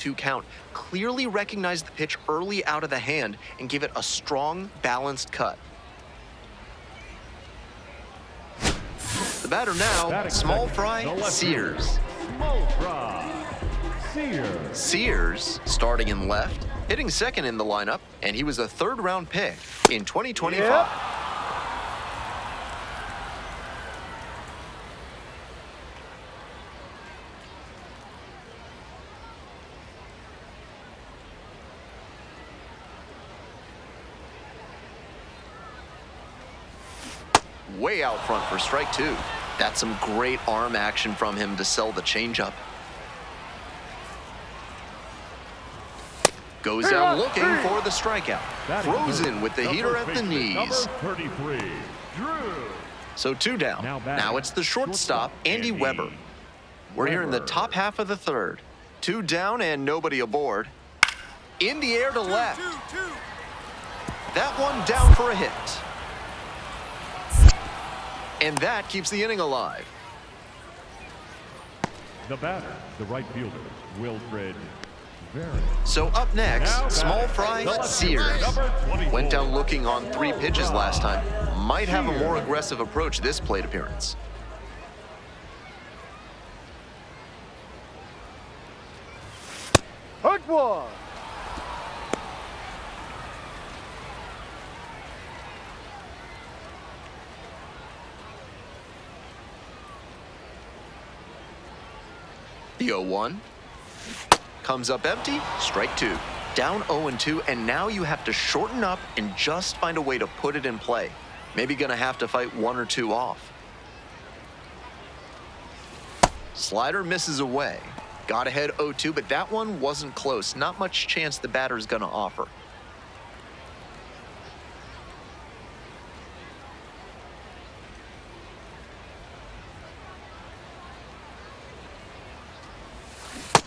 2 count, clearly recognized the pitch early out of the hand and gave it a strong, balanced cut. The batter now, small fry, Sears. Small fry, Sears. Sears, starting in left, hitting second in the lineup, and he was a third-round pick in 2025. Yep. Way out front for strike 2. That's some great arm action from him to sell the changeup. Goes down looking for the strikeout. Throws in with the heater at the knees. Number 33, Drew. So 2 down. Now it's the shortstop, Andy Weber. We're here in the top half of the third. 2 down and nobody aboard. In the air to left. That one down for a hit. And that keeps the inning alive. The batter, the right fielder, Wilfred. So up next, small fry, Sears. Went down looking on 3 pitches last time. Might have a more aggressive approach this plate appearance. Hook one. The 0-1 comes up empty, strike 2. Down 0-2, and now you have to shorten up and just find a way to put it in play. Maybe gonna have to fight 1 or 2 off. Slider misses away. Got ahead 0-2, but that one wasn't close. Not much chance the batter's gonna offer.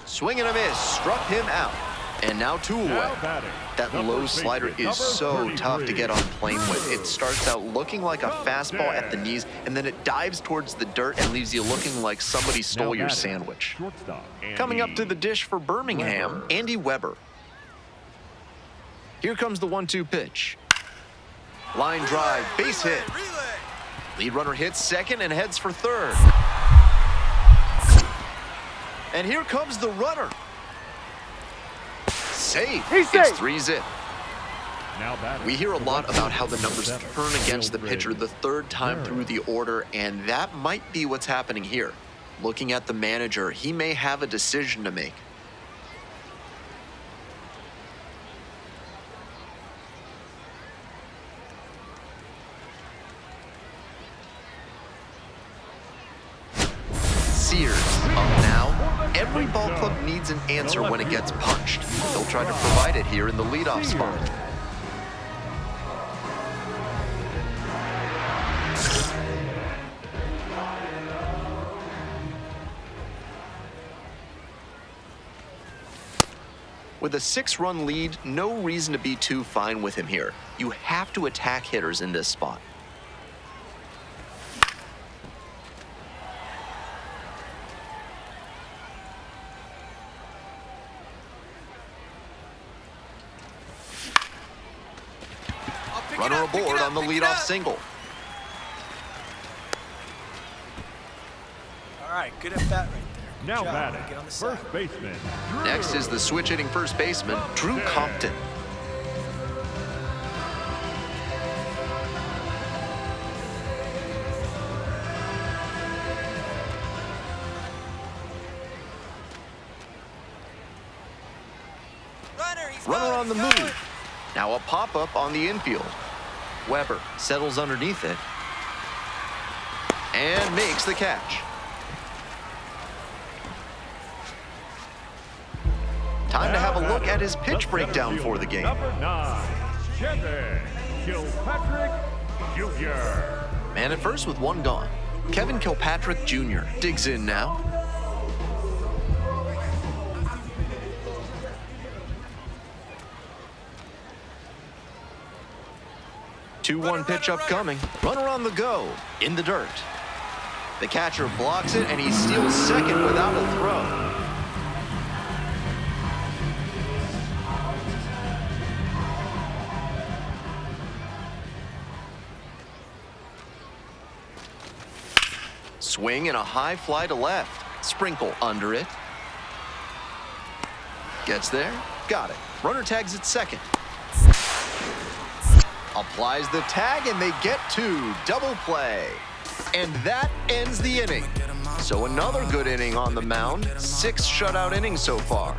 Swing and a miss, struck him out. And now 2 away. That low slider is so tough to get on plane with. It starts out looking like a fastball at the knees, and then it dives towards the dirt and leaves you looking like somebody stole your sandwich. Coming up to the dish for Birmingham, Andy Weber. Here comes the 1-2 pitch. Line drive, base hit. Lead runner hits second and heads for third. And here comes the runner. Safe. He's safe. It's 3-zip. We hear a lot about how the numbers turn against the pitcher the 3rd time through the order, and that might be what's happening here. Looking at the manager, he may have a decision to make. Sears up now. Every ball club needs an answer when it gets punched. They'll try to provide it here in the leadoff spot. With a 6-run lead, no reason to be too fine with him here. You have to attack hitters in this spot. Runner aboard on the leadoff single. All right, good at bat right there. Now batting, first baseman. Drew. Next is the switch-hitting first baseman, Drew Compton. Runner on the move. Now a pop-up on the infield. Weber settles underneath it and makes the catch. Time to have a look at his pitch breakdown for the game. Number 9, Kevin Kilpatrick Jr. Man at first with 1 gone. Kevin Kilpatrick Jr. digs in now. Two-one pitch upcoming. Runner on the go. In the dirt. The catcher blocks it, and he steals second without a throw. Swing and a high fly to left. Sprinkle under it. Gets there. Got it. Runner tags at second. Applies the tag, and they get two. Double play. And that ends the inning. So another good inning on the mound. 6 shutout innings so far.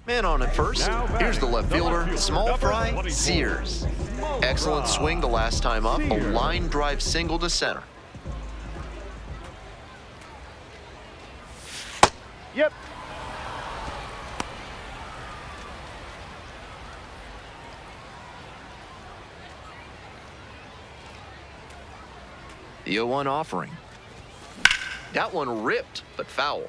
Man on at first. Here's the left fielder, small fry, Sears. Excellent swing the last time up. A line drive single to center. Yep. The 0-1 offering. That one ripped, but foul.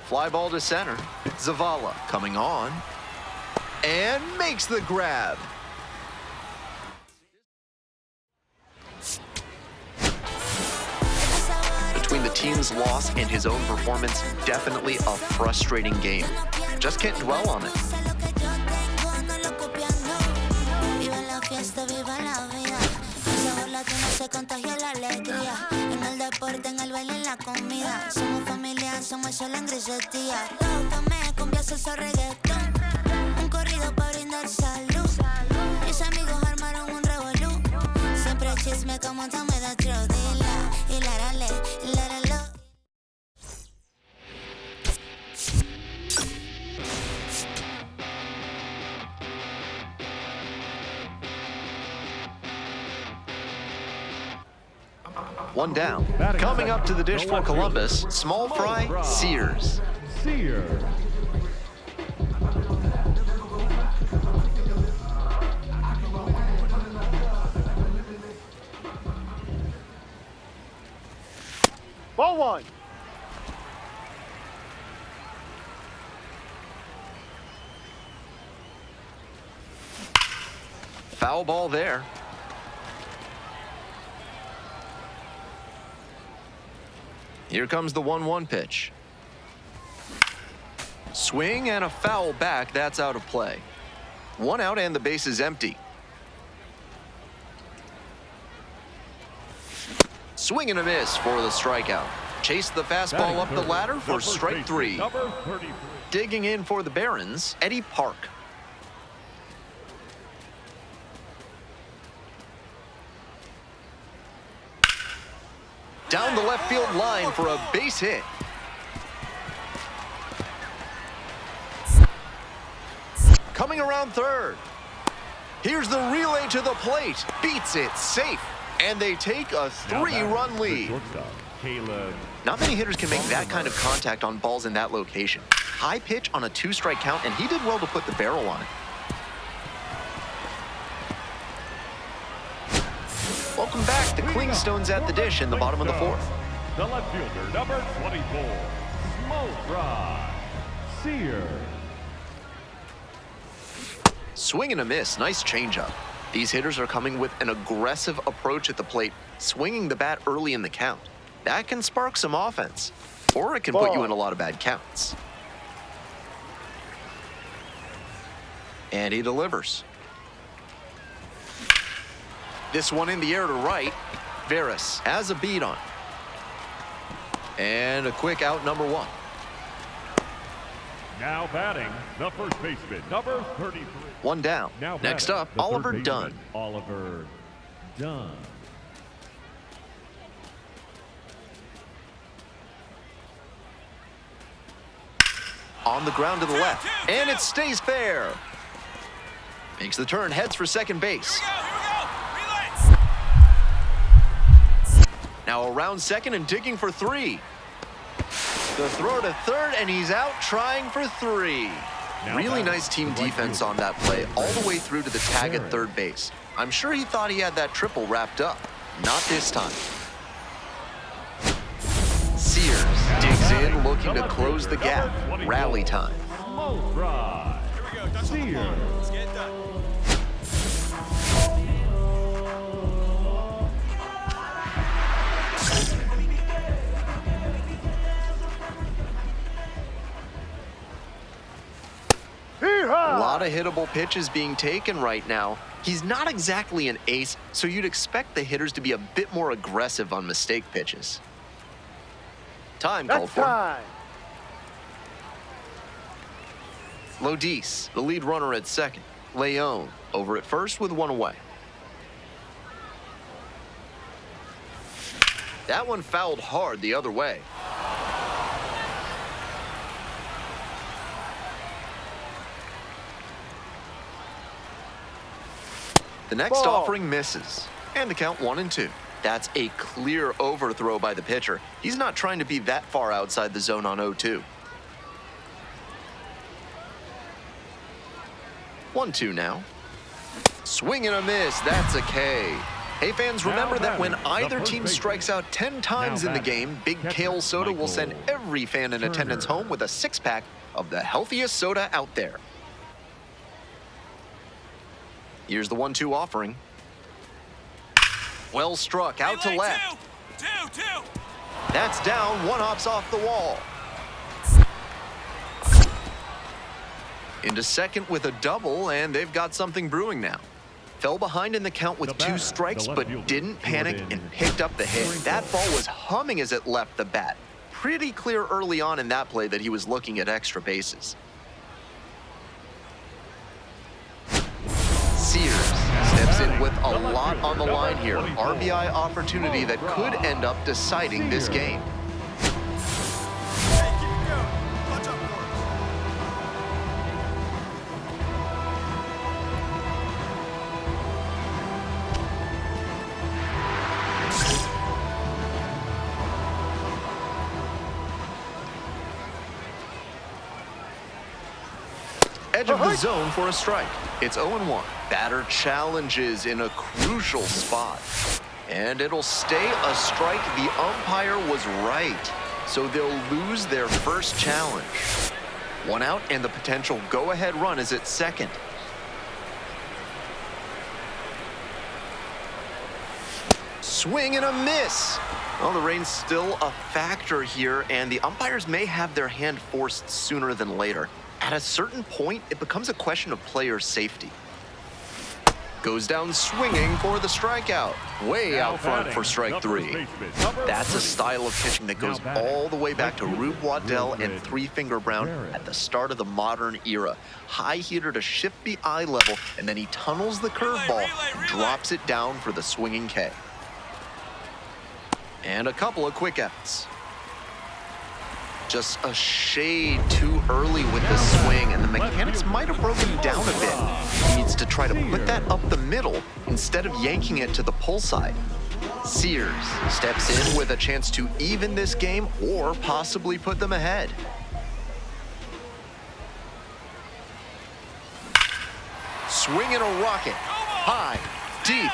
Fly ball to center. Zavala coming on. And makes the grab. Between the team's loss and his own performance, definitely a frustrating game. Just can't dwell on it. One down. Coming up to the dish for Columbus, small fry, Sears. Sears. Ball one. Foul ball there. Here comes the 1-1 pitch. Swing and a foul back. That's out of play. 1 out and the base is empty. Swing and a miss for the strikeout. Chase the fastball up the ladder for strike 3. Digging in for the Barons, Eddie Park. Down the left field line for a base hit. Coming around third. Here's the relay to the plate. Beats it safe. And they take a 3-run lead. Not many hitters can make that kind of contact on balls in that location. High pitch on a 2-strike count, and he did well to put the barrel on it. Welcome back. The Klingstones at the dish in the bottom of the 4th. The left fielder, number 24, small fry, Sears. Swing and a miss. Nice changeup. These hitters are coming with an aggressive approach at the plate, swinging the bat early in the count. That can spark some offense, or it can put you in a lot of bad counts. And he delivers. This one in the air to right. Veras has a beat on. And a quick out, number 1. Now batting, the first baseman, number 33. 1 down. Now next batting, up, the Oliver third Dunn. baseman, Oliver Dunn. On the ground to the left, and it stays fair. Makes the turn, heads for second base. Now around second and digging for 3. The throw to third, and he's out trying for 3. Really nice team defense on that play, all the way through to the tag at third base. I'm sure he thought he had that triple wrapped up. Not this time. Sears digs in, looking to close the gap. Rally time. Small fry, Sears. Senior high. A lot of hittable pitches being taken right now. He's not exactly an ace, so you'd expect the hitters to be a bit more aggressive on mistake pitches. Time called for. Time. Lodis, the lead runner at second. Leone over at first with one away. That one fouled hard the other way. The next Ball. offering misses, and the count 1-2. That's a clear overthrow by the pitcher. He's not trying to be that far outside the zone on 0-2. 1-2 now. Swing and a miss. That's a K. Hey fans, remember that when either team strikes out 10 times in the game, Big Kale Soda will send every fan in attendance home with a 6-pack of the healthiest soda out there. Here's the 1-2 offering. Well struck, out to left. Two. That's down, one hops off the wall. Into second with a double, and they've got something brewing now. Fell behind in the count with 2 strikes, but didn't panic and picked up the hit. That ball was humming as it left the bat. Pretty clear early on in that play that he was looking at extra bases. Sears steps in with a lot on the line here. RBI opportunity that could end up deciding this game. Edge of the zone for a strike. It's 0-1. Batter challenges in a crucial spot. And it'll stay a strike. The umpire was right. So they'll lose their first challenge. One out, and the potential go-ahead run is at second. Swing and a miss. Well, the rain's still a factor here, and the umpires may have their hand forced sooner than later. At a certain point, it becomes a question of player safety. Goes down swinging for the strikeout. Way out front for strike 3. That's a style of pitching that goes all the way back to Rube Waddell and Three Finger Brown at the start of the modern era. High heater to shift the eye level, and then he tunnels the curveball and drops it down for the swinging K. And a couple of quick outs. Just a shade too early with the swing, and the mechanics might have broken down a bit. He needs to try to put that up the middle instead of yanking it to the pull side. Sears steps in with a chance to even this game or possibly put them ahead. Swinging a rocket. High, deep.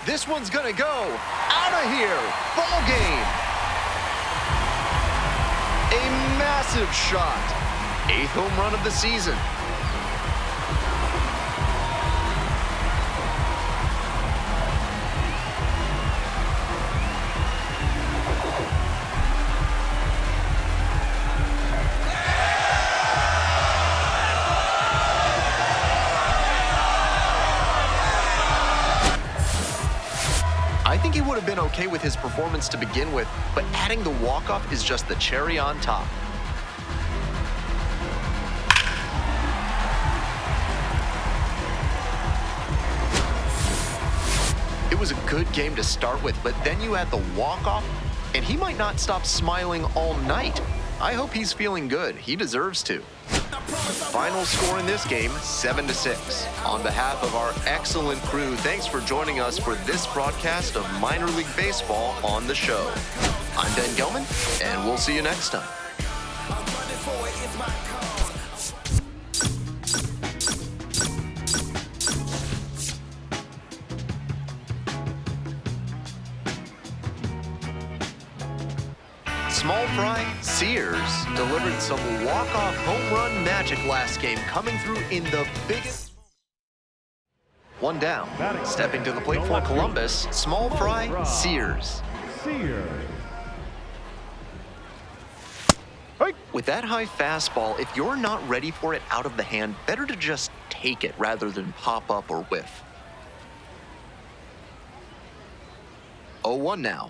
This one's gonna go. Out of here. Ball game. A massive shot. 8th home run of the season. I think he would have been okay with his performance to begin with, but adding the walk-off is just the cherry on top. It was a good game to start with, but then you add the walk-off, and he might not stop smiling all night. I hope he's feeling good. He deserves to. Final score in this game, 7-6. On behalf of our excellent crew, thanks for joining us for this broadcast of Minor League Baseball on the show. I'm Ben Gelman, and we'll see you next time. Small fry, Sears delivered some walk-off home run magic last game, coming through in the biggest. One down. Stepping to the plate for Columbus, small fry, Sears. Hey. With that high fastball, if you're not ready for it out of the hand, better to just take it rather than pop up or whiff. 0-1 now.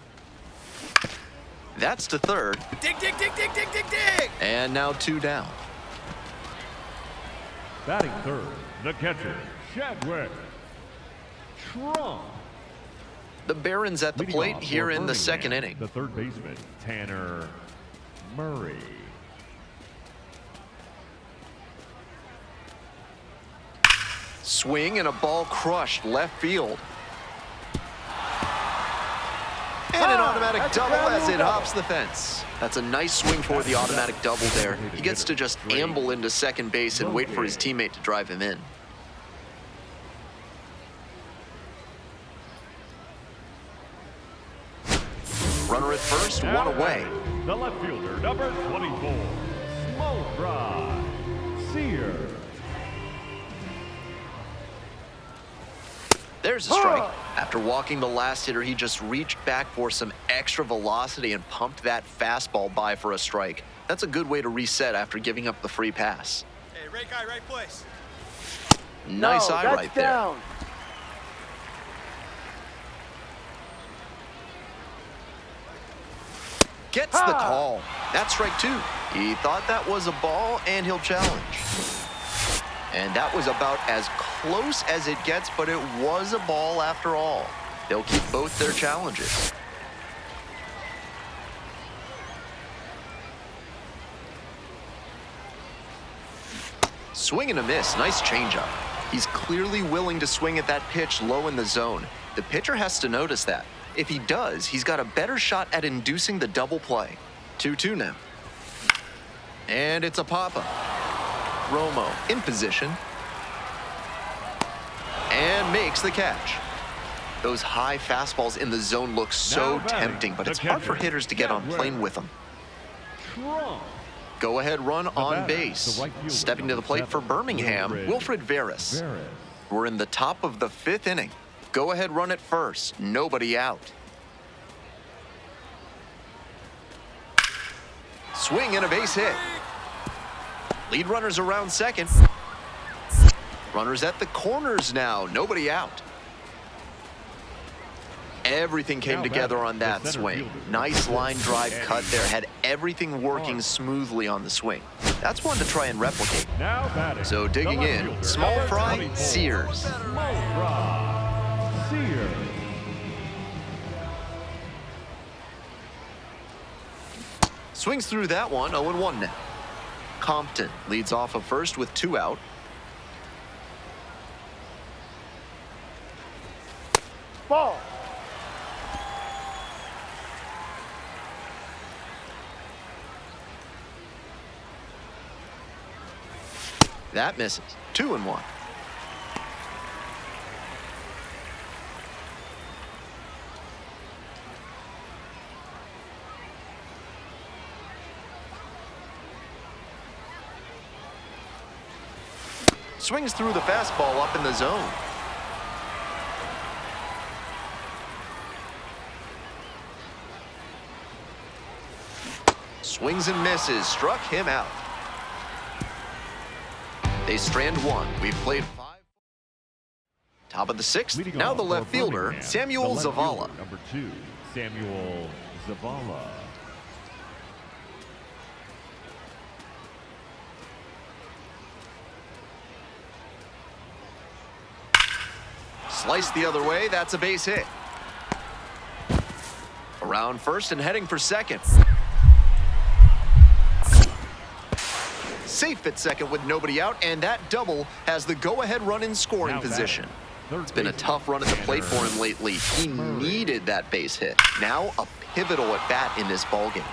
That's to third. Dig, dig, dig, dig, dig, dig, dig. And now 2 down. Batting third, the catcher, Chadwick Trump. The Barons at the Leading plate off here for in the Birmingham, second inning. The third baseman, Tanner Murray. Swing and a ball crushed left field. And an automatic that's a double ground as rule it double. hops the fence. That's a nice swing for the automatic double there. He gets to just amble into second base and wait for his teammate to drive him in. Runner at first, one away. The left fielder, number 24, Smoke Fry Sear. There's a strike. After walking the last hitter, he just reached back for some extra velocity and pumped that fastball by for a strike. That's a good way to reset after giving up the free pass. Hey, right guy, right place. Nice No, eye that's right there. down. Gets the call. That's strike 2. He thought that was a ball, and he'll challenge. And that was about as close as it gets, but it was a ball after all. They'll keep both their challenges. Swing and a miss. Nice changeup. He's clearly willing to swing at that pitch low in the zone. The pitcher has to notice that. If he does, he's got a better shot at inducing the double play. 2-2 now. And it's a pop-up. Romo in position. And makes the catch. Those high fastballs in the zone look so Now batting, tempting, but the it's hard for catcher, hitters to get on Chadwick plane with them. Trump. Go-ahead run on batter, base. the right fielder, Stepping to the number plate for 7, Birmingham, Wilfred Veras. Veras. We're in the top of the 5th inning. Go-ahead run at first. Nobody out. Swing and a base hit. Lead runners around second. Runners at the corners now. Nobody out. Everything came Now together batting, on that the center swing. fielder, Nice number line drive 6, cut there. Had everything working smoothly on the swing. That's one to try and replicate. Now batting. So the digging left in, fielder, small number fry, 24, Sears. Smoke Fry Sear. Swings through that one, 0-1 now. Compton leads off of first with 2 out. Ball. That misses. 2-1. Swings through the fastball up in the zone. Swings and misses. Struck him out. They strand 1. We've played 5. Top of the 6th. Leading Now off the left for fielder, Birmingham, Samuel the left Zavala. fielder, number 2, Samuel Zavala. Sliced the other way. That's a base hit. Around first and heading for second. Safe at second with nobody out, and that double has the go-ahead run in scoring Now position. batting, It's been a tough run at the plate for him lately. He needed that base hit. Now a pivotal at bat in this ballgame.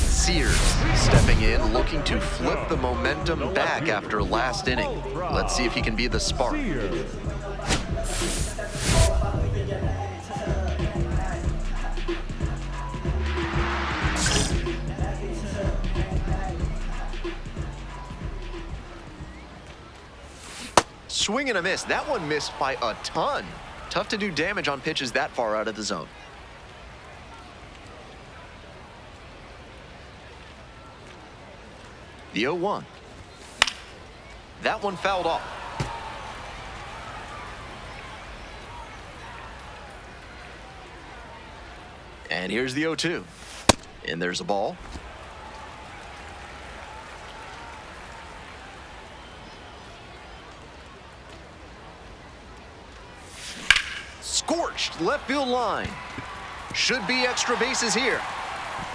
Sears stepping in, looking to flip the momentum back after last inning. Let's see if he can be the spark. Sear. Swing and a miss. That one missed by a ton. Tough to do damage on pitches that far out of the zone. The 0-1. That one fouled off. And here's the 0-2. And there's a ball. Scorched left field line. Should be extra bases here.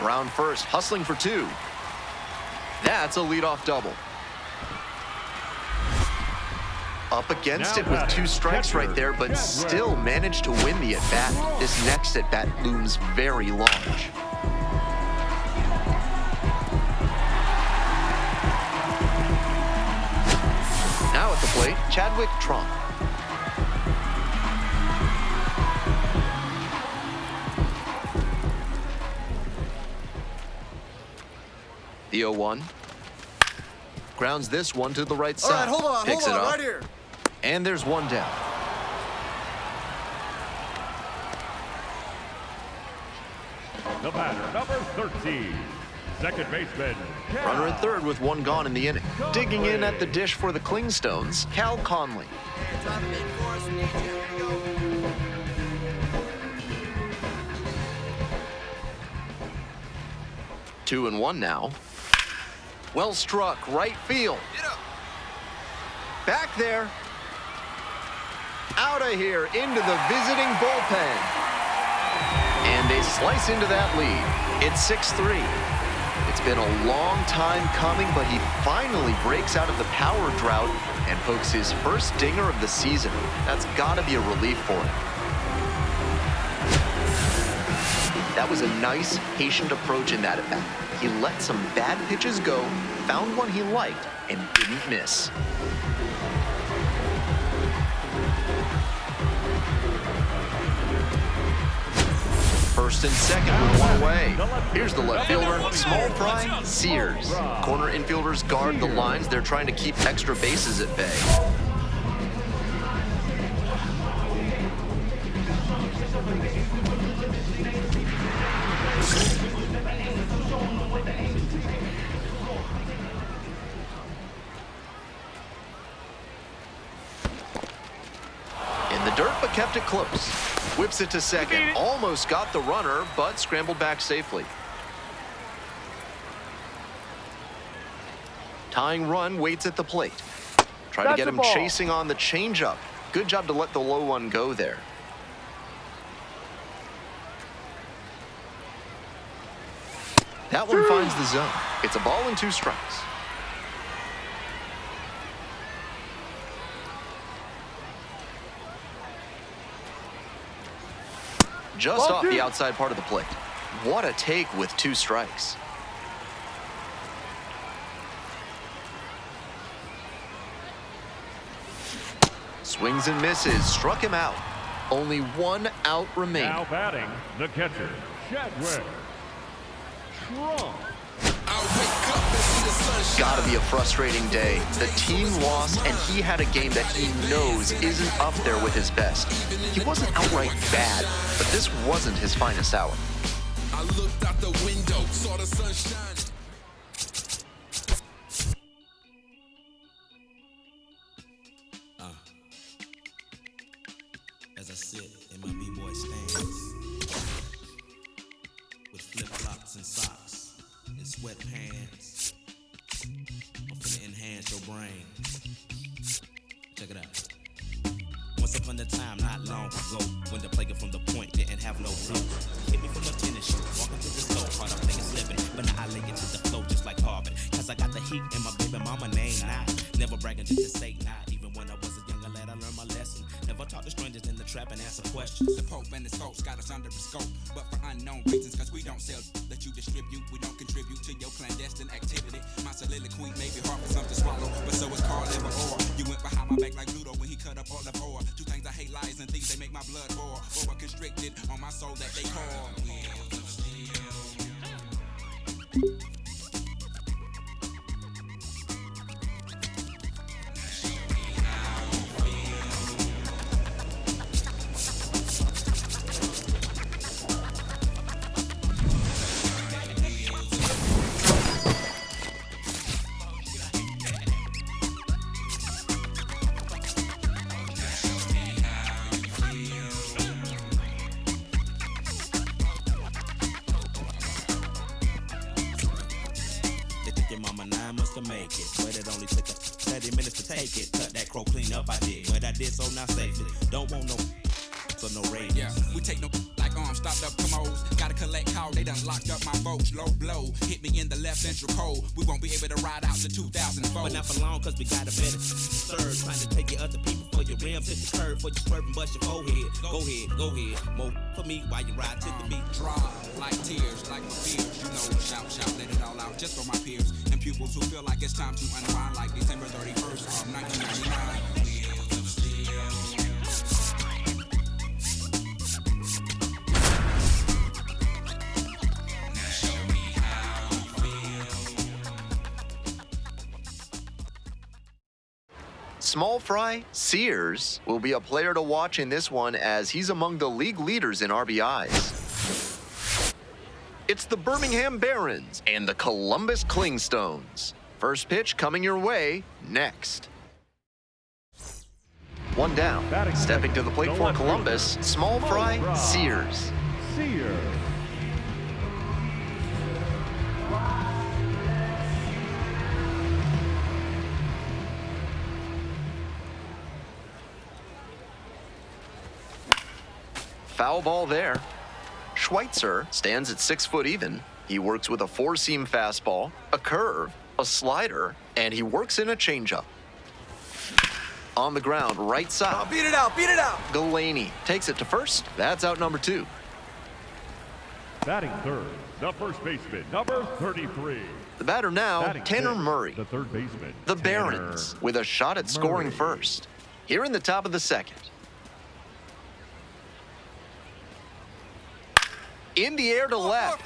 Around first, hustling for 2. That's a leadoff double. Up against it with 2 strikes right there, but still managed to win the at-bat. This next at-bat looms very large. Now at the plate, Chadwick Trump. The 0-1. Grounds this one to the right side. All right, Picks hold it on, up. right here. And there's one down. The batter, number 13, second baseman. Runner at third with 1 gone in the inning. Digging in at the dish for the Clingstones, Cal Conley. Two and 1 now. Well struck, right field. Back there. Out of here, into the visiting bullpen. And they slice into that lead. It's 6-3. It's been a long time coming, but he finally breaks out of the power drought and pokes his first dinger of the season. That's got to be a relief for him. That was a nice, patient approach in that at-bat. He let some bad pitches go, found one he liked, and didn't miss. First and second with 1 away. Here's the left fielder, small fry, Sears. Corner infielders guard the lines. They're trying to keep extra bases at bay. In the dirt, but kept it close. Whips it to second. Almost got the runner, but scrambled back safely. Tying run waits at the plate. Try to get him chasing on the changeup. Good job to let the low one go there. That one finds the zone. It's a ball and 2 strikes. Just off the outside part of the plate. What a take with 2 strikes. Swings and misses. Struck him out. Only 1 out remaining. Now batting, the catcher, Chadwick Trump. Gotta be a frustrating day. The team lost, and he had a game that he knows isn't up there with his best. He wasn't outright bad, but this wasn't his finest hour. I looked out the window, saw the sun shining. As I sit in my b-boy stance, with flip-flops and socks and sweatpants, I'm finna enhance your brain. Check it out. Once upon a time, not long ago, when the player from the point didn't have no flow. Hit me from a tennis shoe, walking to the store, hard I'm thinking slipping, but now I lay it to the flow just like Harvard. Cause I got the heat and my baby mama name not. Never bragging just to say not. Even when I was a younger lad, I learned my lesson. Never talk to strangers in the trap and answer questions. The Pope and his folks got us under the scope, but for unknown reasons, cause we don't sell that you distribute. We don't contribute to your clandestine activity. My soliloquy may be hard for some to swallow, but so is Carl Liver or you went behind my back like Ludo when he cut up all of ore. 2 things I hate, lies and things they make my blood boil. Or constricted on my soul that they call wheels of steel. to make it. But it only took 30 minutes to take it. Cut that crow clean up, I did. But I did so now safely. Don't want no so no ratings. Yeah, we take no like stopped up commodes. Gotta collect call, they done locked up my boat. Low blow, hit me in the left ventral cold. We won't be able to ride out to 2004. But not for long, cause we got a better serve. Trying to take your other people for your rims. Hit the curve for your swerving, bust your forehead. Go ahead. More for me while you ride to the beat. Dry, like tears, like my fears. You know, shout, let it all out just for my peers. And pupils who feel like it's time to unwind like December 31st, 1999. Small fry, Sears, will be a player to watch in this one as he's among the league leaders in RBIs. It's the Birmingham Barons and the Columbus Clingstones. First pitch coming your way next. One down. Stepping to the plate for Columbus, small fry, Sears. Foul ball there. Schweitzer stands at 6 foot even. He works with a four-seam fastball, a curve, a slider, and he works in a changeup. On the ground, right side. Beat it out. Galaney takes it to first. That's out number 2. Batting third, the first baseman, number 33. The batter now, Batting Tanner fifth, Murray. the third baseman, The Tanner Barons with a shot at scoring Murray. first. Here in the top of the second. In the air to left.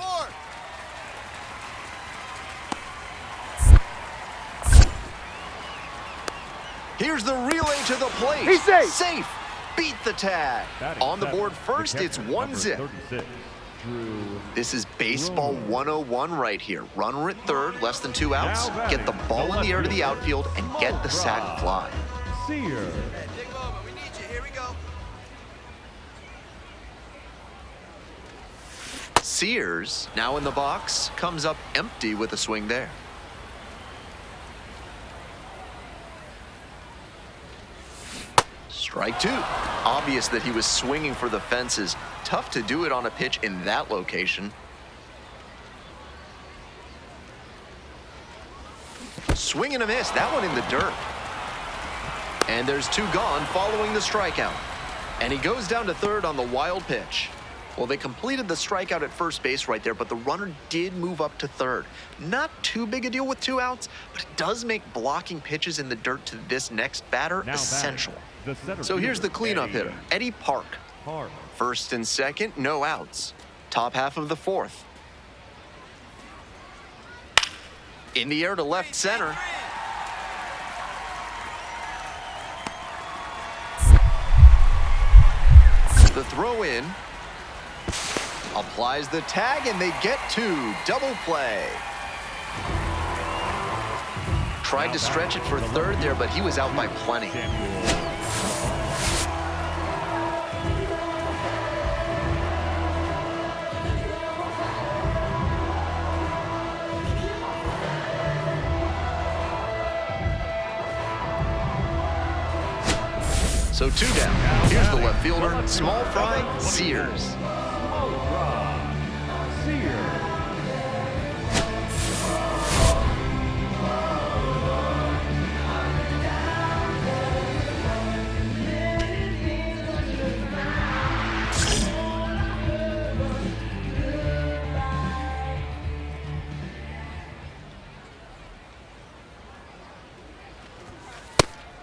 Here's the relay to the plate. He's safe. Safe. Beat the tag. Batting On the seventh, board first, the it's catcher, 1-0. number 36, Drew. This is baseball 101 right here. Runner at third, less than 2 outs. Get the ball in the air to the outfield and get the sac fly. Sears. Hey, big moment. We need you. Here we go. Sears, now in the box, comes up empty with a swing there. Strike 2. Obvious that he was swinging for the fences. Tough to do it on a pitch in that location. Swing and a miss. That one in the dirt. And there's 2 gone following the strikeout. And he goes down to third on the wild pitch. Well, they completed the strikeout at first base right there, but the runner did move up to third. Not too big a deal with 2 outs, but it does make blocking pitches in the dirt to this next batter Now essential. batting, the center So here's the fielder, cleanup hitter, Eddie Park. First and second, no outs. Top half of the fourth. In the air to left center. The throw in. Applies the tag, and they get 2. Double play. Tried to stretch it for third there, but he was out by plenty. So 2 down. Here's the left fielder, small fry, Sears.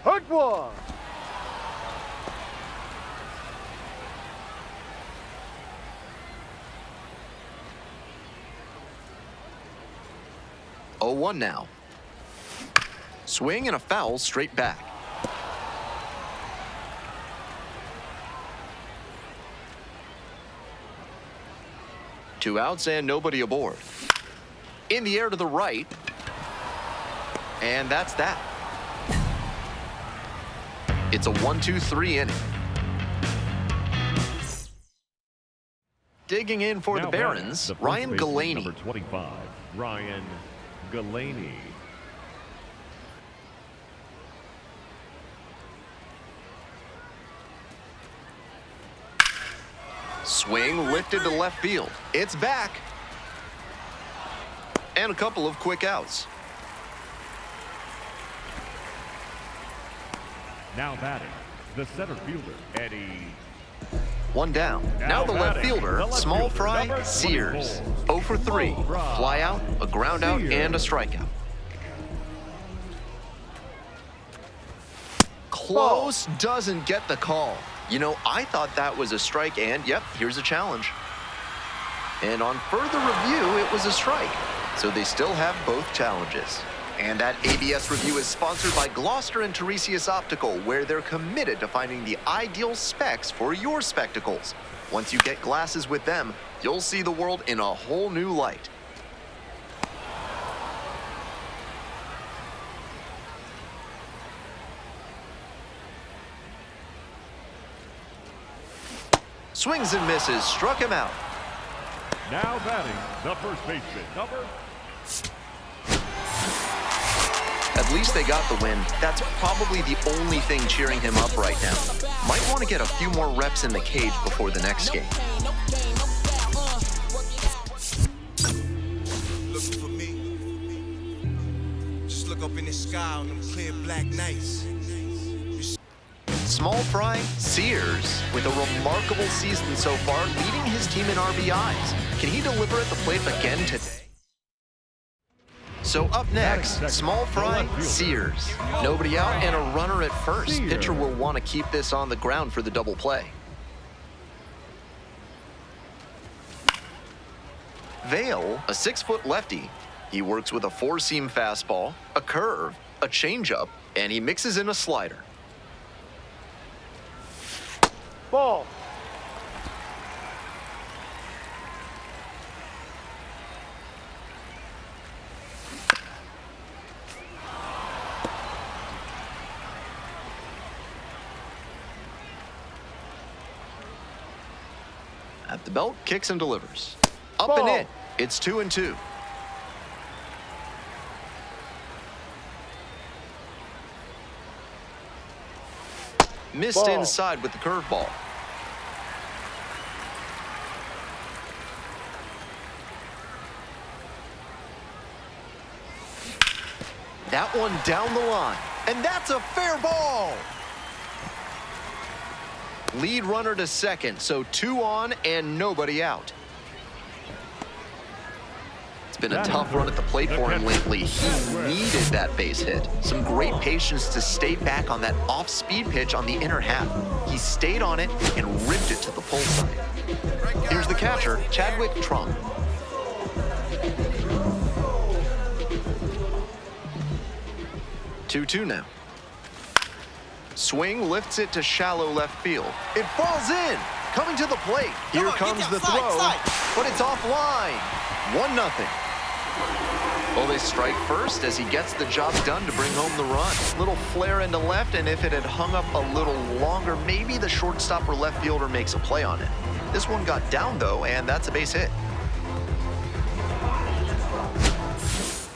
Hook one. Oh, 1 now. Swing and a foul straight back. Two outs and nobody aboard. In the air to the right. And that's that. It's a 1-2-3 inning. Digging in for the Barons, Ryan Galaney. Number 25, Ryan Galaney. Swing lifted to left field. It's back. And a couple of quick outs. Now batting, the center fielder, Eddie. One down. Now the left fielder, small fry, Sears. 0 for 3. Fly out, a ground out, and a strikeout. Close, doesn't get the call. You know, I thought that was a strike, and yep, here's a challenge. And on further review, it was a strike. So they still have both challenges. And that ABS review is sponsored by Gloucester and Tiresias Optical, where they're committed to finding the ideal specs for your spectacles. Once you get glasses with them, you'll see the world in a whole new light. Swings and misses, struck him out. Now batting, the first baseman, number. At least they got the win. That's probably the only thing cheering him up right now. Might want to get a few more reps in the cage before the next game. Looking for me? Just look up in the sky on them clear black nights. Small fry, Sears, with a remarkable season so far, leading his team in RBIs. Can he deliver at the plate again today? So up next, small fry, Sears. Nobody out and a runner at first. Pitcher will want to keep this on the ground for the double play. Vale, a 6-foot lefty. He works with a 4-seam fastball, a curve, a changeup, and he mixes in a slider. Ball. At the belt, kicks and delivers. Up and in. It's 2-2. Missed inside with the curveball. That one down the line. And that's a fair ball. Lead runner to second, so 2 on and nobody out. It's been a tough run at the plate for him lately. He needed that base hit. Some great patience to stay back on that off-speed pitch on the inner half. He stayed on it and ripped it to the pull side. Here's the catcher, Chadwick Trump. Two now. Swing lifts it to shallow left field. It falls in. Coming to the plate. Here comes the throw, but it's offline. 1-0. Well, they strike first as he gets the job done to bring home the run. Little flare into left, and if it had hung up a little longer, maybe the shortstop or left fielder makes a play on it. This one got down, though, and that's a base hit.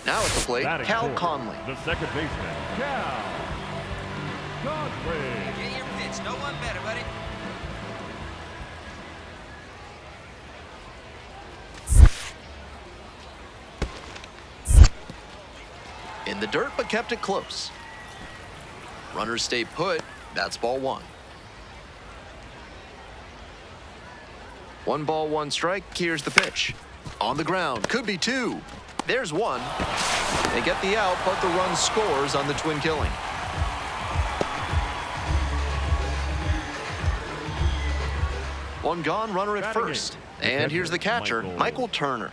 Now at the plate, Cal Conley. The second baseman, Cal Conley. Get your pitch. No one better, buddy. In the dirt, but kept it close. Runners stay put. That's ball 1. 1 ball, 1 strike. Here's the pitch. On the ground. Could be 2. There's 1. They get the out, but the run scores on the twin killing. One gone, runner at first. And here's the catcher, Michael Turner.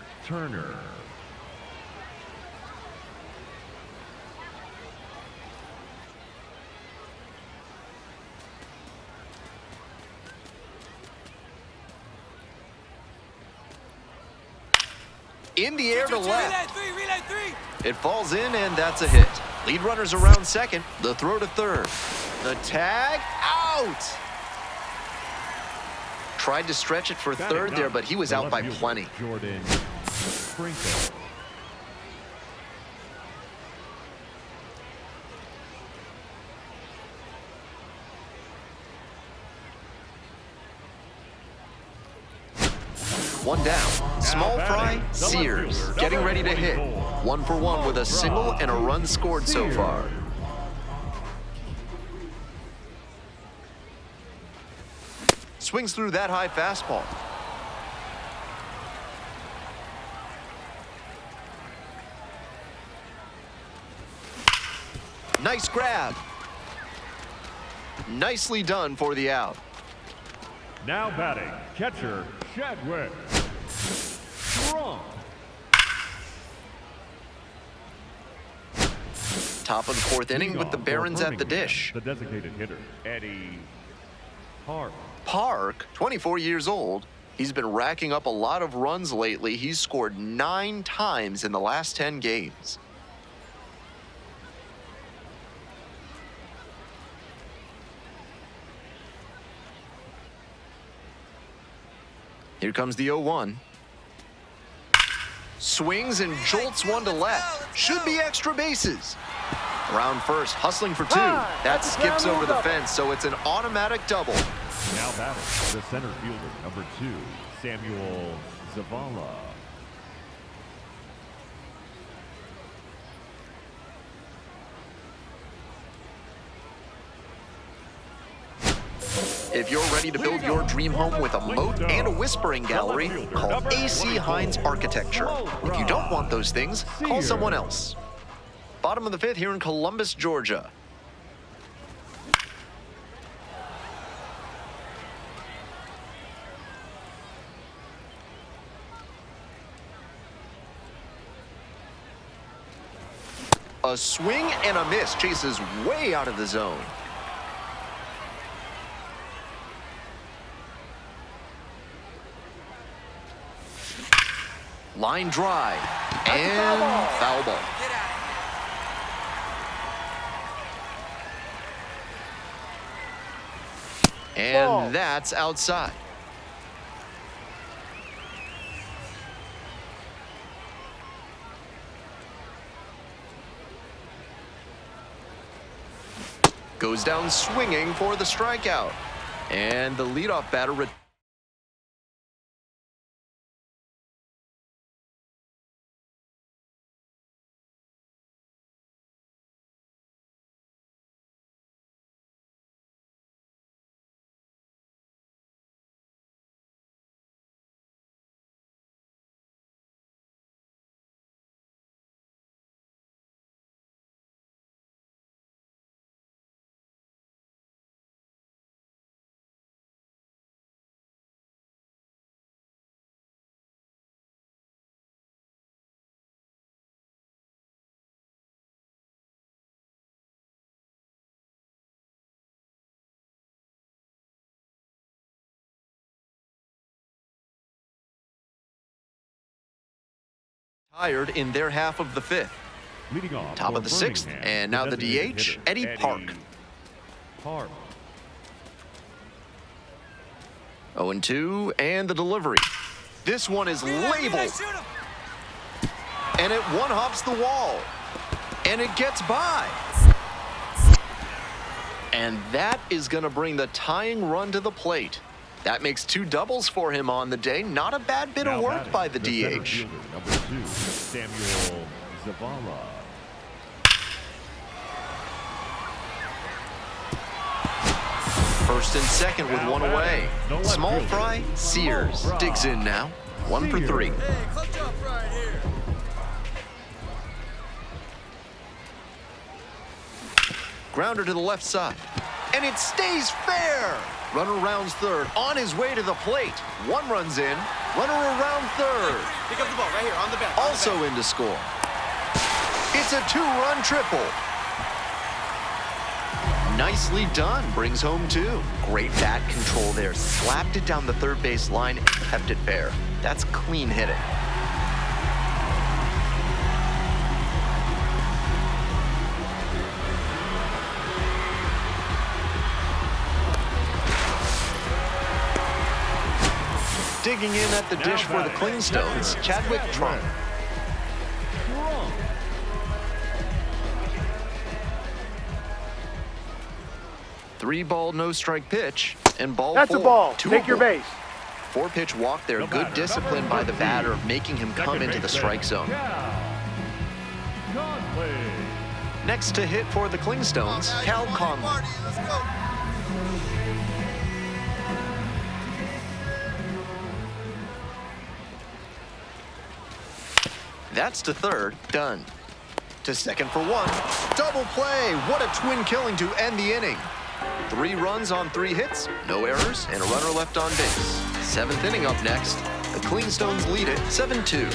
In the air to left. Relay three. It falls in, and that's a hit. Lead runners around second. The throw to third. The tag, out! Tried to stretch it for third there, but he was out by plenty. Jordan Sprinkle. One down. Small fry, Sears, getting ready to hit. 1 for 1 with a single and a run scored so far. Swings through that high fastball. Nice grab. Nicely done for the out. Now batting, catcher Chadwick. Strong. Top of the 4th inning with the Barons at the dish. The designated hitter, Eddie Park. Park, 24 years old. He's been racking up a lot of runs lately. He's scored 9 times in the last 10 games. Here comes the 0-1. Swings and jolts one to left. Should be extra bases. Around first, hustling for 2. That skips over the fence, so it's an automatic double. Now batting, the center fielder, number 2, Samuel Zavala. If you're ready to build your dream home with a moat and a whispering gallery, call AC Hines Architecture. If you don't want those things, call someone else. Bottom of the 5th here in Columbus, Georgia. A swing and a miss, chases way out of the zone. Line drive and foul ball. And that's outside. Goes down swinging for the strikeout. And the leadoff batter retired in their half of the 5th. Leading off Top of the 6th, and now the DH, Eddie Park. 0-2, and the delivery. This one is labeled. And it one-hops the wall. And it gets by. And that is going to bring the tying run to the plate. That makes 2 doubles for him on the day. Not a bad bit of work by the DH. Number 2, Samuel Zavala. First and second with 1 away. Small fry, Sears digs in now. 1 for 3. Hey, clutch up right here. Grounder to the left side. And it stays fair. Runner rounds third, on his way to the plate. 1 runs in, runner around third. Pick up the ball right here on the back. Also in to score. It's a 2-run triple. Nicely done, brings home 2. Great bat control there, slapped it down the third base line and kept it fair. That's clean hitting. Digging in at the dish for the Clingstones, Chadwick Trump. 3-ball, no-strike pitch, and ball 4. That's a ball. 2 Take your base. 4-pitch walk there. Good discipline by the batter, making him come into the strike zone. Next to hit for the Clingstones, Cal Conley. Let's go. That's to third, done. To second for 1, double play. What a twin killing to end the inning. 3 runs on 3 hits, no errors, and a runner left on base. 7th inning up next. The Clingstones lead it 7-2.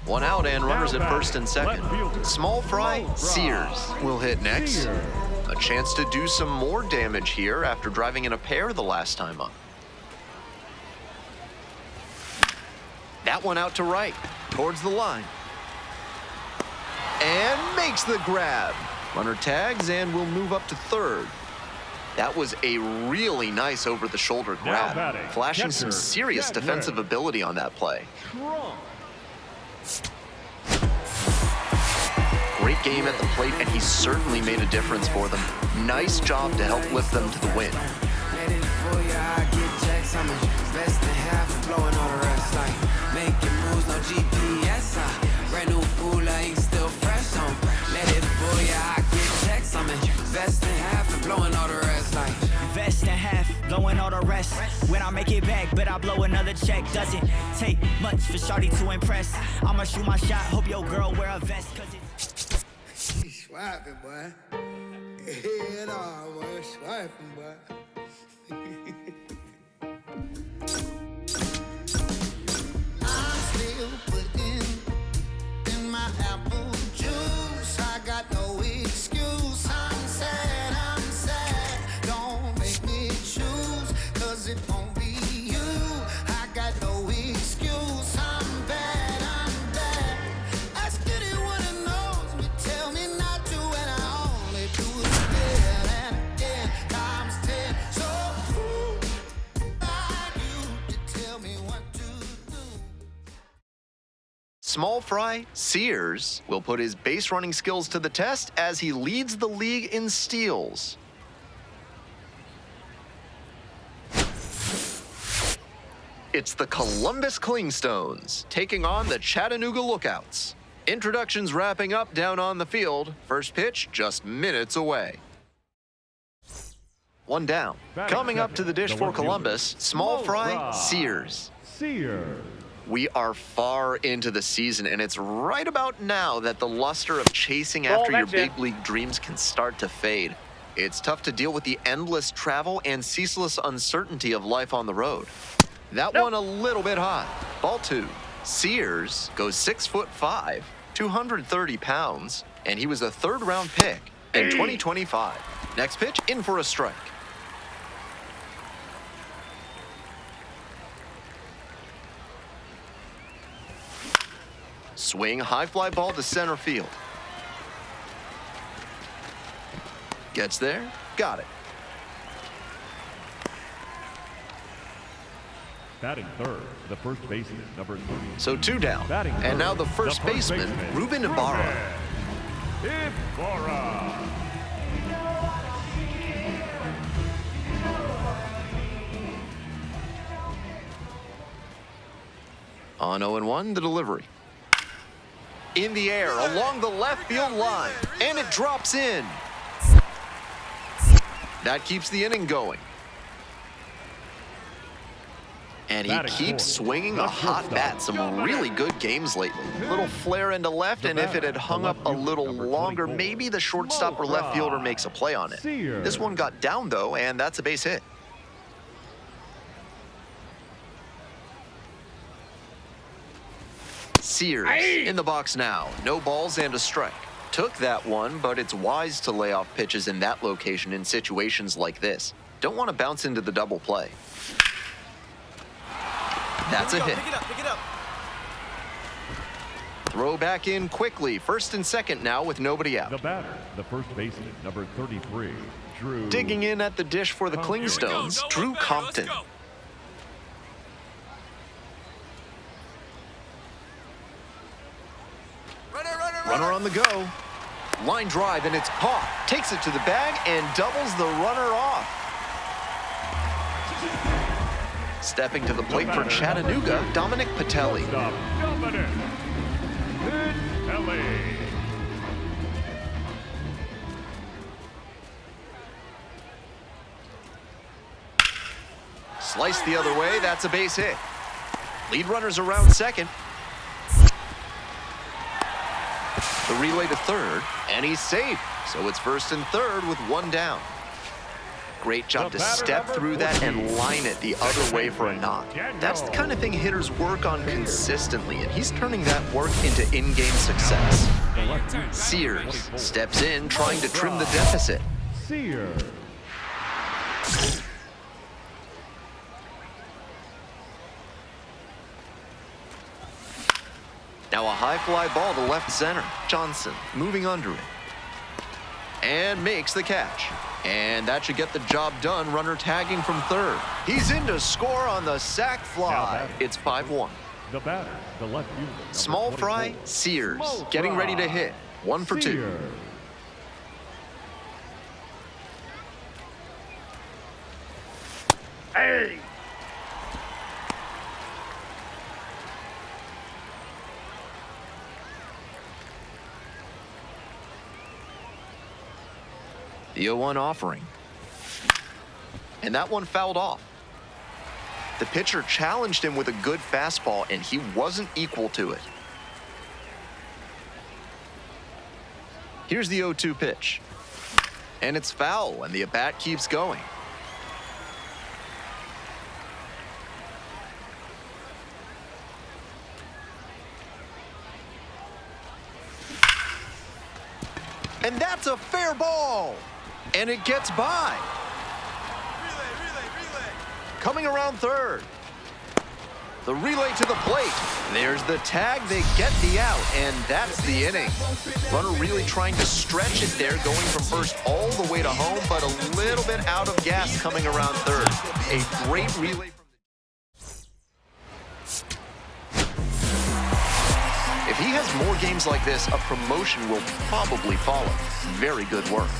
One out and runners at first and second. Small fry, Sears will hit next. A chance to do some more damage here after driving in a pair the last time up. That one out to right, towards the line. And makes the grab. Runner tags and will move up to third. That was a really nice over-the-shoulder grab, flashing some serious defensive ability on that play. Great game at the plate, and he certainly made a difference for them. Nice job to help lift them to the win. Blowing all the rest. When I make it back, but I blow another check. Doesn't take much for shawty to impress. I'ma shoot my shot, hope your girl wear a vest. Cause it's swiping, boy. Head on, boy. Swiping, boy. I'm still putting in my apple juice. I got no excuse. I'm sad, don't make me choose, cause it won't be you. I got no excuse. I'm bad. Ask anyone who knows me, tell me not to, and I only do it again and again, times 10. So who are you to tell me what to do? Small fry, Sears will put his base running skills to the test as he leads the league in steals. It's the Columbus Clingstones taking on the Chattanooga Lookouts. Introductions wrapping up down on the field. First pitch just minutes away. One down. Coming up to the dish for Columbus, small fry, Sears. We are far into the season, and it's right about now that the luster of chasing after your big league dreams can start to fade. It's tough to deal with the endless travel and ceaseless uncertainty of life on the road. That one a little bit high. Ball 2. Sears goes 6'5", 230 pounds, and he was a third-round pick in 2025. Next pitch, in for a strike. Swing, high fly ball to center field. Gets there, got it. Batting third, the first baseman, number 3. So 2 down. Batting And third, now the first baseman, Ruben Ibarra. On 0-1, the delivery. In the air, along the left field line, and it drops in. That keeps the inning going. And he keeps swinging a hot bat. Some really good games lately. Little flare into left, and if it had hung up a little longer, maybe the shortstop or left fielder makes a play on it. This one got down, though, and that's a base hit. Sears in the box now. No balls and a strike. Took that one, but it's wise to lay off pitches in that location in situations like this. Don't want to bounce into the double play. That's a hit. Pick it up. Throw back in quickly. First and second now with nobody out. The batter, the first baseman, number 33, Drew. Digging in at the dish for the Clingstones, Drew Compton. Runner. Runner on the go. Line drive, and it's caught. Takes it to the bag and doubles the runner off. Stepping to the plate for Chattanooga, Dominic Patelli. Dominic Patelli. Sliced the other way, that's a base hit. Lead runners around second. The relay to third, and he's safe. So it's first and third with one down. Great job to step through that and line it the other way for a knock. That's the kind of thing hitters work on consistently, and he's turning that work into in-game success. Sears steps in, trying to trim the deficit. Sears. Now a high fly ball to left center. Johnson moving under it. And makes the catch. And that should get the job done. Runner tagging from third. He's in to score on the sac fly. It's 5-1. The batter, the left fielder. Small fry, Sears. Getting ready to hit. 1 for 2. Hey! The 0-1 offering. And that one fouled off. The pitcher challenged him with a good fastball, and he wasn't equal to it. Here's the 0-2 pitch. And it's foul, and the at-bat keeps going. And that's a fair ball. And it gets by. Relay. Coming around third. The relay to the plate. There's the tag. They get the out, and that's the inning. Runner really trying to stretch it there, going from first all the way to home, but a little bit out of gas coming around third. A great relay. If he has more games like this, a promotion will probably follow. Very good work.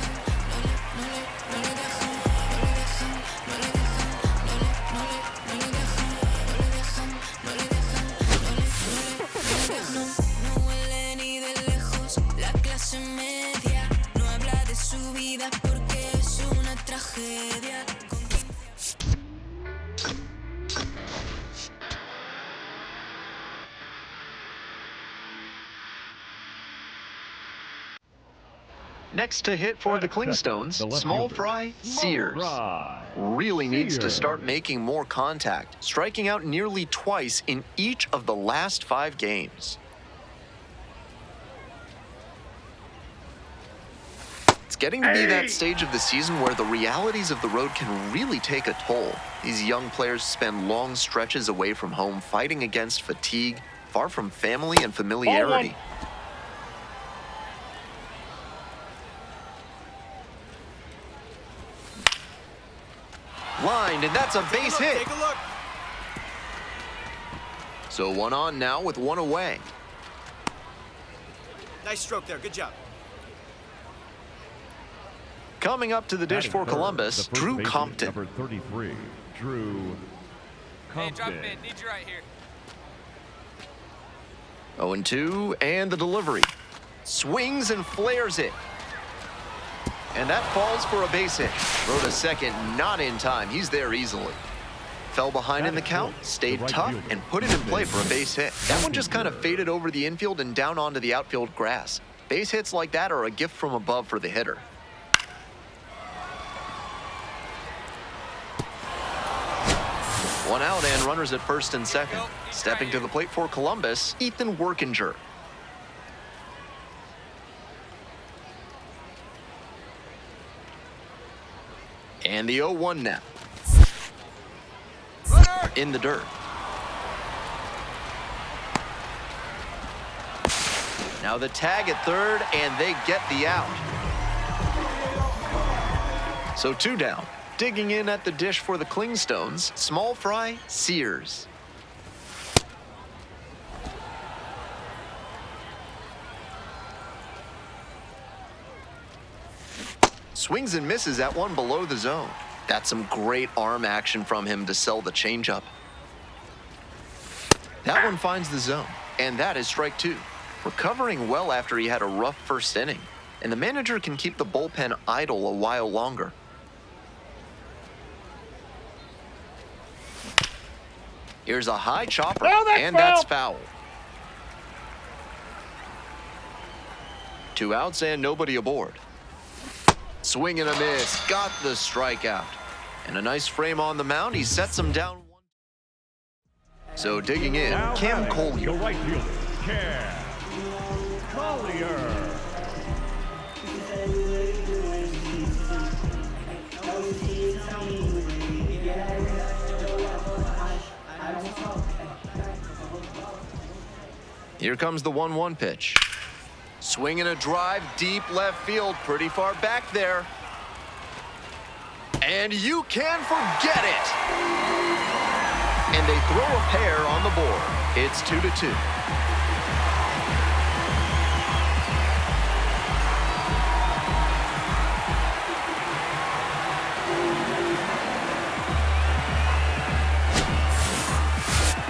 Next to hit for the Clingstones, small fry, Sears. Really needs to start making more contact, striking out nearly twice in each of the last 5 games. It's getting to be that stage of the season where the realities of the road can really take a toll. These young players spend long stretches away from home, fighting against fatigue, far from family and familiarity. Lined, and that's a base hit. Take a look. So 1 on now with 1 away. Nice stroke there. Good job. Coming up to the dish for Columbus, Drew Compton. Number 33, Drew Compton. Hey, drop him in. Need you right here. 0-2, and the delivery. Swings and flares it. And that falls for a base hit. Throw to second, not in time. He's there easily. Fell behind in the count, stayed tough, and put it in play for a base hit. That one just kind of faded over the infield and down onto the outfield grass. Base hits like that are a gift from above for the hitter. One out and runners at first and second. Stepping to the plate for Columbus, Ethan Workinger. And the 0-1 now. In the dirt. Now the tag at third, and they get the out. So 2 down. Digging in at the dish for the Clingstones, small fry, Sears. Swings and misses at one below the zone. That's some great arm action from him to sell the changeup. That one finds the zone, and that is strike two. Recovering well after he had a rough first inning, and the manager can keep the bullpen idle a while longer. Here's a high chopper, and that's foul. 2 outs and nobody aboard. Swing and a miss, got the strikeout. And a nice frame on the mound, he sets him down. So digging in, Now Cam batting, Collier. the right fielder, Cam Collier. Here comes the 1-1 pitch. Swing and a drive, deep left field, pretty far back there. And you can forget it. And they throw a pair on the board. It's 2-2.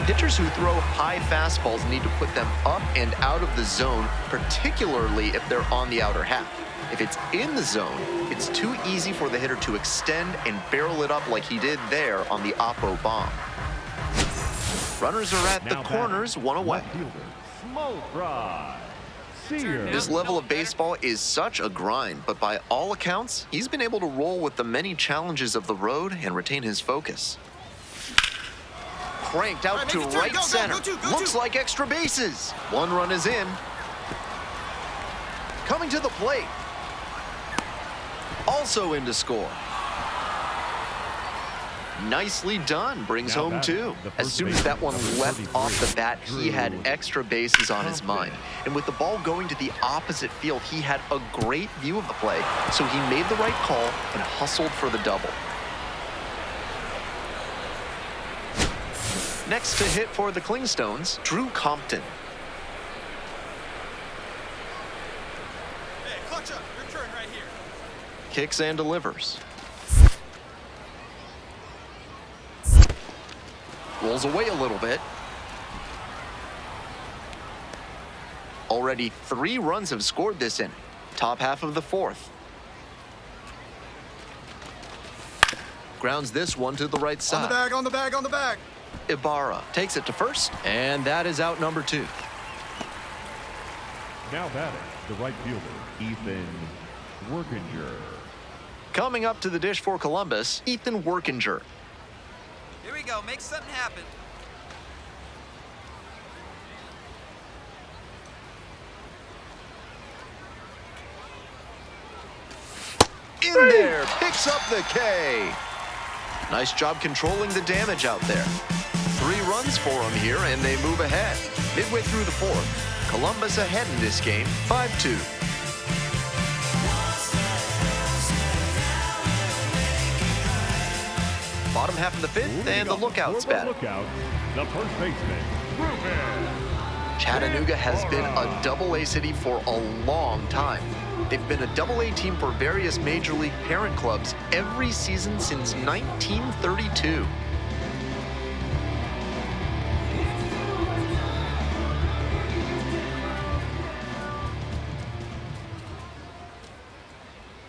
Pitchers who throw high fastballs need to put them up and out of the zone, particularly if they're on the outer half. If it's in the zone, it's too easy for the hitter to extend and barrel it up like he did there on the Oppo bomb. Runners are at the corners, one away. Smoke Ride. Sear. This level of baseball is such a grind, but by all accounts, he's been able to roll with the many challenges of the road and retain his focus. Cranked out to right center. Looks like extra bases. 1 run is in. Coming to the plate. Also in to score. Nicely done. Brings home 2. As soon as that one left off the bat, he had extra bases on his mind. And with the ball going to the opposite field, he had a great view of the play. So he made the right call and hustled for the double. Next to hit for the Clingstones, Drew Compton. Hey, clutch up. Your turn right here. Kicks and delivers. Rolls away a little bit. Already 3 runs have scored this inning. Top half of the 4th. Grounds this one to the right side. On the bag, on the bag, on the bag. Ibarra takes it to first, and that is out number 2. Now batting, the right fielder, Ethan Workinger. Coming up to the dish for Columbus, Ethan Workinger. Here we go. Make something happen. In there, picks up the K. Nice job controlling the damage out there. 3 runs for him here, and they move ahead. Midway through the 4th, Columbus ahead in this game, 5-2. Bottom half of the 5th, and the lookout's batting. Lookout, the first baseman, Ruben. Chattanooga has been a Double-A city for a long time. They've been a Double-A team for various Major League parent clubs every season since 1932.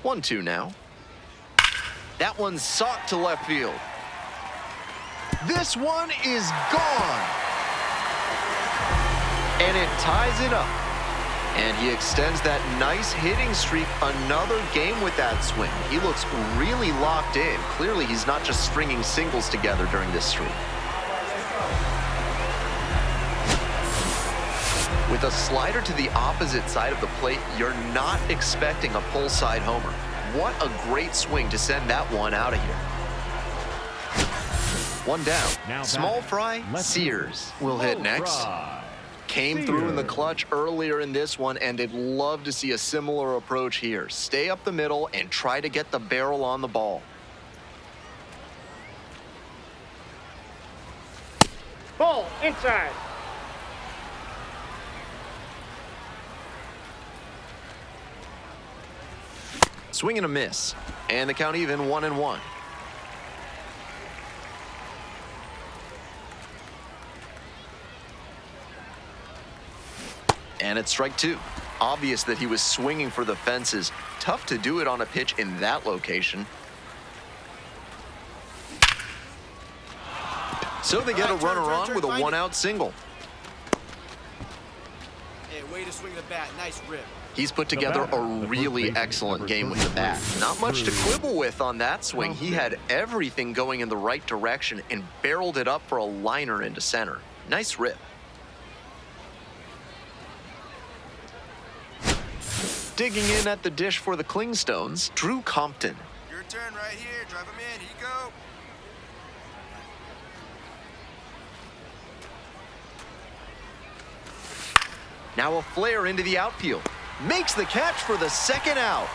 One, 2 now. That one's socked to left field. This one is gone. And it ties it up. And he extends that nice hitting streak another game with that swing. He looks really locked in. Clearly, he's not just stringing singles together during this streak. With a slider to the opposite side of the plate, you're not expecting a pull side homer. What a great swing to send that one out of here. 1 down. Now Small fry, Sears will hit next. Came through in the clutch earlier in this one, and I'd love to see a similar approach here. Stay up the middle and try to get the barrel on the ball. Ball inside. Swing and a miss. And the count even, 1-1. And it's strike two. Obvious that he was swinging for the fences. Tough to do it on a pitch in that location. So they get a runner on with a one-out single. Hey, way to swing the bat. Nice rip. He's put together a really excellent game with the bat. Not much to quibble with on that swing. He had everything going in the right direction and barreled it up for a liner into center. Nice rip. Digging in at the dish for the Klingstones, Drew Compton. Your turn right here. Drive him in. Here you go. Now a flare into the outfield. Makes the catch for the second out.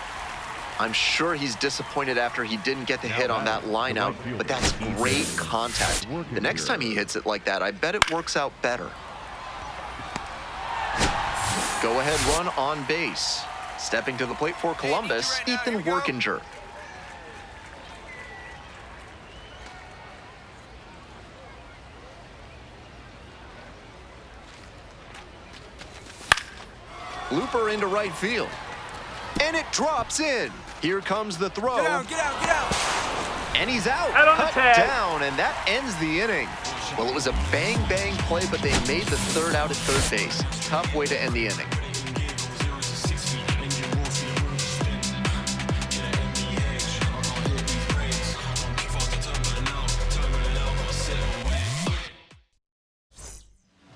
I'm sure he's disappointed after he didn't get the hit on that line out, but that's great contact. The next time he hits it like that, I bet it works out better. Go-ahead run on base. Stepping to the plate for Columbus, Ethan Workinger. Looper into right field. And it drops in. Here comes the throw. Get out, get out, get out. And he's out. Out on the Cut tag. down, and that ends the inning. Well, it was a bang-bang play, but they made the third out at third base. Tough way to end the inning.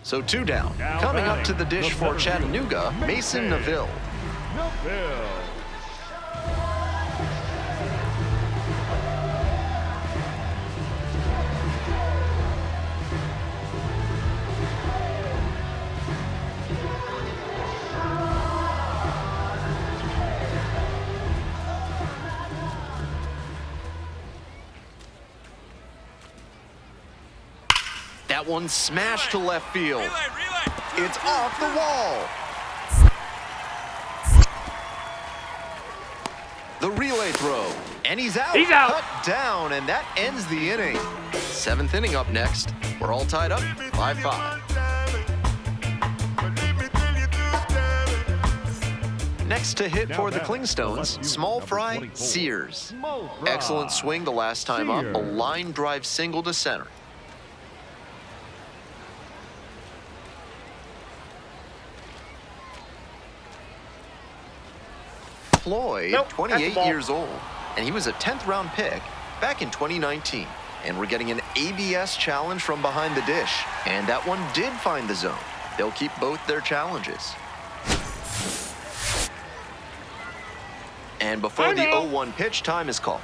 So two down. Coming up to the dish for Chattanooga, Mason Neville. Neville. That one smashed to left field. Relay. It's off the wall. The relay throw. And he's out. He's out. Cut down, and that ends the inning. Seventh inning up next. We're all tied up, 5-5. Next to hit for the Klingstones, small fry, Sears. Excellent swing the last time up. A line drive single to center. Floyd, Nope, that's 28 the ball. years old, and he was a 10th round pick back in 2019. And we're getting an ABS challenge from behind the dish. And that one did find the zone. They'll keep both their challenges. And before the 0-1 pitch, time is called.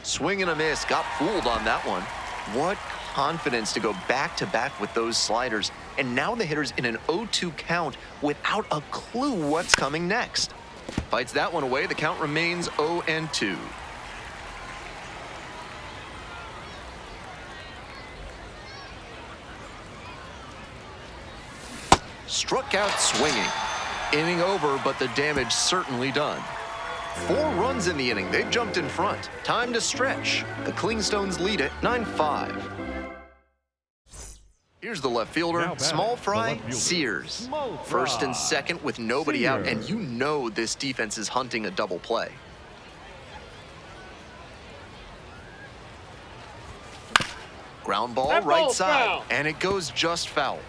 Swing and a miss, got fooled on that one. What confidence to go back-to-back with those sliders. And now the hitter's in an 0-2 count without a clue what's coming next. Fights that one away, the count remains 0-2. Struck out swinging. Inning over, but the damage certainly done. 4 runs in the inning. They've jumped in front. Time to stretch. The Klingstones lead it 9-5. Here's the left fielder, small fry, Sears. First and second with nobody out, and you know this defense is hunting a double play. Ground ball, That right ball's side, foul. and it goes just foul.